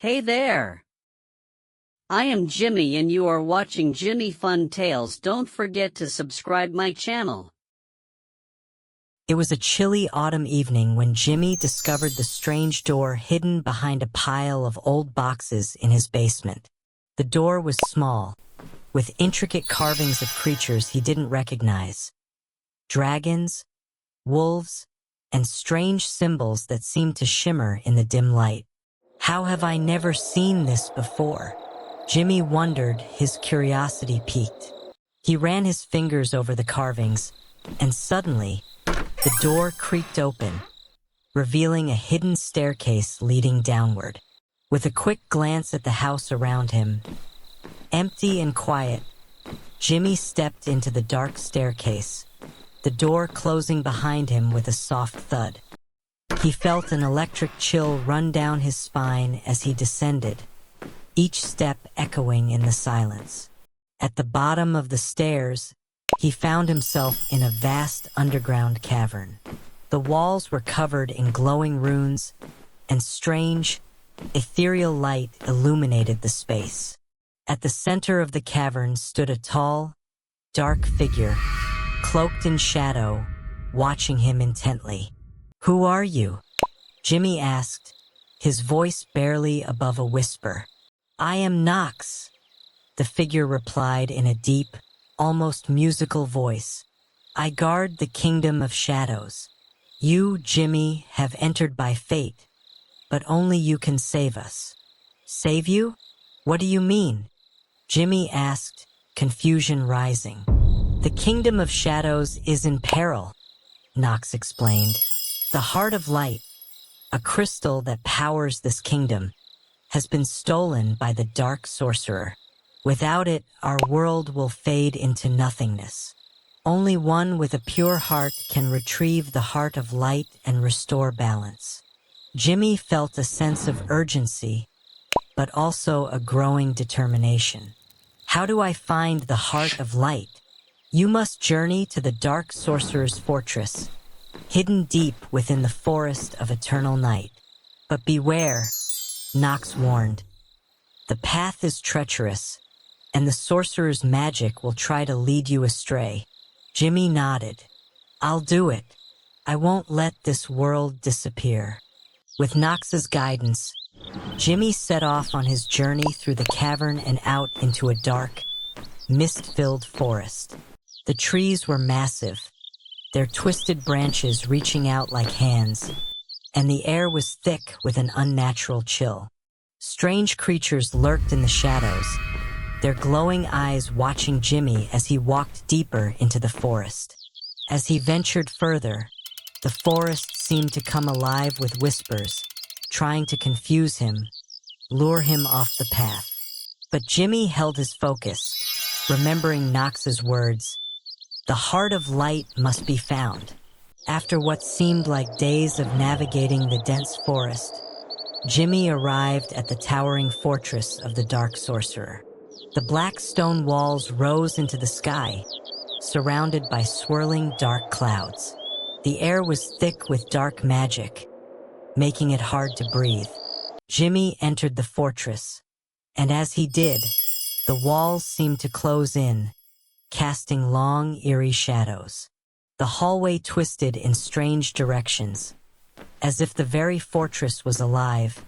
Hey there! I am Jimmy and you are watching Jimmy Fun Tales. Don't forget to subscribe my channel. It was a chilly autumn evening when Jimmy discovered the strange door hidden behind a pile of old boxes in his basement. The door was small, with intricate carvings of creatures he didn't recognize. Dragons, wolves, and strange symbols that seemed to shimmer in the dim light. How have I never seen this before? Jimmy wondered, his curiosity piqued. He ran his fingers over the carvings, and suddenly, the door creaked open, revealing a hidden staircase leading downward. With a quick glance at the house around him, empty and quiet, Jimmy stepped into the dark staircase, the door closing behind him with a soft thud. He felt an electric chill run down his spine as he descended, each step echoing in the silence. At the bottom of the stairs, he found himself in a vast underground cavern. The walls were covered in glowing runes, and strange, ethereal light illuminated the space. At the center of the cavern stood a tall, dark figure, cloaked in shadow, watching him intently. "Who are you?" Jimmy asked, his voice barely above a whisper. "I am Nox," the figure replied in a deep, almost musical voice. "I guard the kingdom of shadows. You, Jimmy, have entered by fate, but only you can save us." "Save you? What do you mean?" Jimmy asked, confusion rising. "The kingdom of shadows is in peril," Nox explained. "The heart of light, a crystal that powers this kingdom, has been stolen by the dark sorcerer. Without it, our world will fade into nothingness. Only one with a pure heart can retrieve the heart of light and restore balance." Jimmy felt a sense of urgency, but also a growing determination. "How do I find the heart of light?" "You must journey to the dark sorcerer's fortress, hidden deep within the forest of eternal night. But beware," Nox warned. "The path is treacherous, and the sorcerer's magic will try to lead you astray." Jimmy nodded. "I'll do it. I won't let this world disappear." With Nox's guidance, Jimmy set off on his journey through the cavern and out into a dark, mist-filled forest. The trees were massive, their twisted branches reaching out like hands, and the air was thick with an unnatural chill. Strange creatures lurked in the shadows, their glowing eyes watching Jimmy as he walked deeper into the forest. As he ventured further, the forest seemed to come alive with whispers, trying to confuse him, lure him off the path. But Jimmy held his focus, remembering Nox's words. The heart of light must be found. After what seemed like days of navigating the dense forest, Jimmy arrived at the towering fortress of the dark sorcerer. The black stone walls rose into the sky, surrounded by swirling dark clouds. The air was thick with dark magic, making it hard to breathe. Jimmy entered the fortress, and as he did, the walls seemed to close in, casting long, eerie shadows. The hallway twisted in strange directions, as if the very fortress was alive,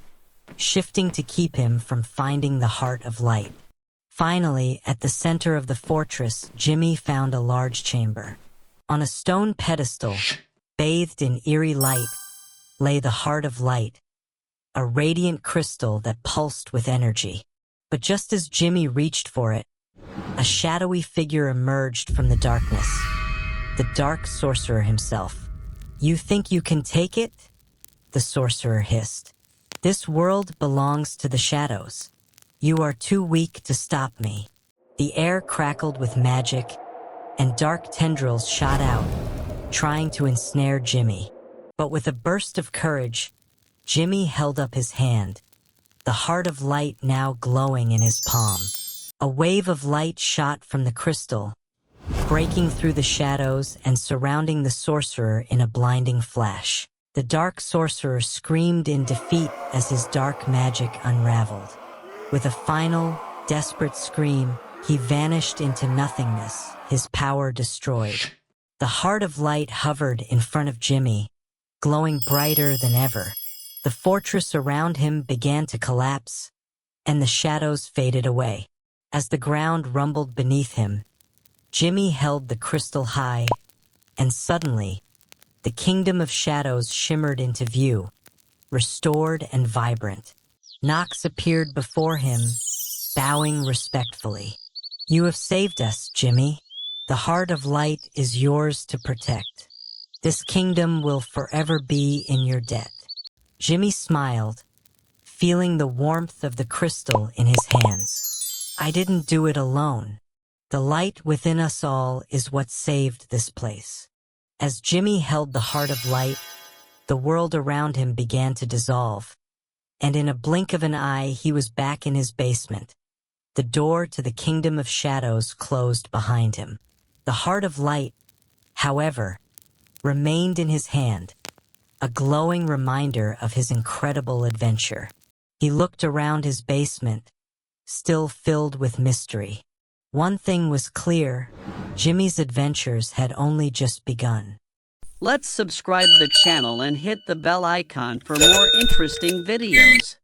shifting to keep him from finding the heart of light. Finally, at the center of the fortress, Jimmy found a large chamber. On a stone pedestal, bathed in eerie light, lay the heart of light, a radiant crystal that pulsed with energy. But just as Jimmy reached for it, a shadowy figure emerged from the darkness. The dark sorcerer himself. "You think you can take it?" the sorcerer hissed. "This world belongs to the shadows. You are too weak to stop me." The air crackled with magic, and dark tendrils shot out, trying to ensnare Jimmy. But with a burst of courage, Jimmy held up his hand, the heart of light now glowing in his palm. A wave of light shot from the crystal, breaking through the shadows and surrounding the sorcerer in a blinding flash. The dark sorcerer screamed in defeat as his dark magic unraveled. With a final, desperate scream, he vanished into nothingness, his power destroyed. The heart of light hovered in front of Jimmy, glowing brighter than ever. The fortress around him began to collapse, and the shadows faded away. As the ground rumbled beneath him, Jimmy held the crystal high, and suddenly, the kingdom of shadows shimmered into view, restored and vibrant. Knox appeared before him, bowing respectfully. "You have saved us, Jimmy. The heart of light is yours to protect. This kingdom will forever be in your debt." Jimmy smiled, feeling the warmth of the crystal in his hands. "I didn't do it alone. The light within us all is what saved this place." As Jimmy held the heart of light, the world around him began to dissolve, and in a blink of an eye he was back in his basement. The door to the kingdom of shadows closed behind him. The heart of light, however, remained in his hand, a glowing reminder of his incredible adventure. He looked around his basement, still filled with mystery. One thing was clear: Jimmy's adventures had only just begun. Let's subscribe the channel and hit the bell icon for more interesting videos.